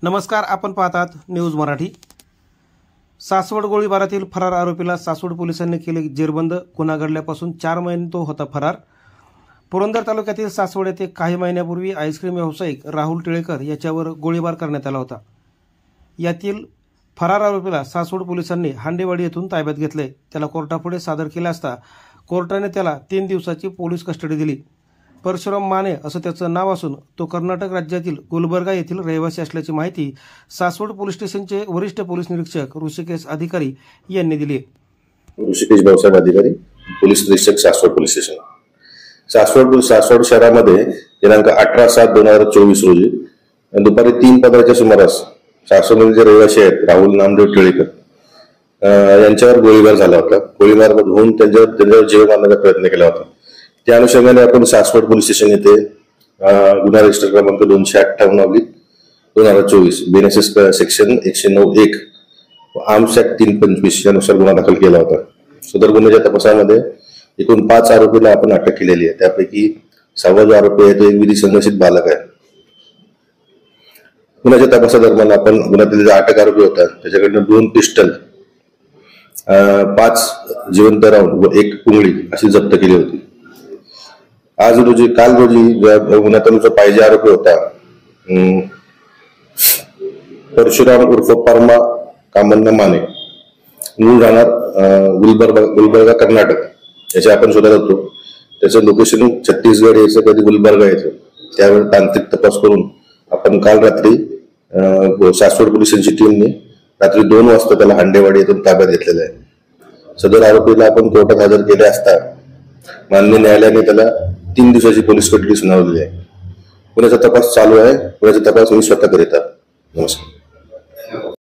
नमस्कार, आपण पाहतात न्यूज मराठी। सासवड गोळीबारातील फरार आरोपीला सासवड पोलिसांनी केले जेरबंद। गुन्हा घडल्यापासून 4 महिने तो होता फरार। पुरंदर तालुक्यातील सासवड येथे काही महिन्यापूर्वी आईस्क्रीम व्यावसायिक राहुल टिळेकर याच्यावर गोळीबार करण्यात आला होता। यातील फरार आरोपीला सासवड पोलिसांनी हांडेवाडी येथून ताब्यात घेतले। त्याला कोर्टापुढे सादर केले असता कोर्टाने त्याला 3 दिवसाची पोलीस कस्टडी दिली। परशुराम माने असं त्याचं नाव असून तो कर्नाटक राज्यातील गुलबर्गा येथील रहिवासी असल्याची माहिती सासवड पोलीस स्टेशनचे वरिष्ठ पोलीस निरीक्षक ऋषिकेश अधिकारी यांनी दिली। ऋषिकेश भाऊसाहेब अधिकारी, पोलीस निरीक्षक, सासवड पोलीस स्टेशन। सासवड शहरामध्ये दिनांक 18/7/2024 रोजी दुपारी 3:15च्या सुमारास सासवडमध्ये जे रहिवासी आहेत राहुल नामदेव टिळेकर यांच्यावर गोळीबार झाला होता। गोळीबार होऊन त्यांच्यावर जीव मारण्याचा प्रयत्न केला होता। त्या अनुषंगाने आपण सासवड पोलीस स्टेशन येथे गुन्हा रजिस्टर क्रमांक 258/2024 बीएनएसएस सेक्शन 109(1) आर्म्स ऍक्ट 325 यानुसार गुन्हा दाखल केला होता। सदर गुन्ह्याच्या तपासामध्ये एकूण 5 आरोपीला आपण अटक केलेली आहे। त्यापैकी 6वा जो आरोपी आहे तो एक विधी संघर्षित बालक आहे। गुन्ह्याच्या तपासादरम्यान आपण गुन्ह्यातील अटक आरोपी होता त्याच्याकडनं 2 पिस्टल, 5 जिवंत राऊंड व 1 पुंगळी अशी जप्त केली होती। काल रोजी गुन्ह्याचा पाहिजे आरोपी होता परशुराम उर्फ परमा कामन्ना माने, मूळ राहणार गुलबर्गा कर्नाटक, याचे आपण शोधत होतो। त्याचं लोकेशन छत्तीसगड यायचं, कधी गुलबर्गा यायचं। त्यावेळी तांत्रिक तपास करून आपण काल रात्री सासवड पोलिसांची टीमने रात्री 2 वाजता त्याला हांडेवाडी येथून ताब्यात घेतलेलं आहे। सदर आरोपीला आपण कोर्टात हजर केले असता माननीय न्यायालयाने त्याला 3 दिवसाची पोलीस कस्टडी सुनावलेली आहे। गुन्ह्याचा तपास चालू आहे। गुन्ह्याचा तपास मी स्वतः करीत आहे। नमस्कार।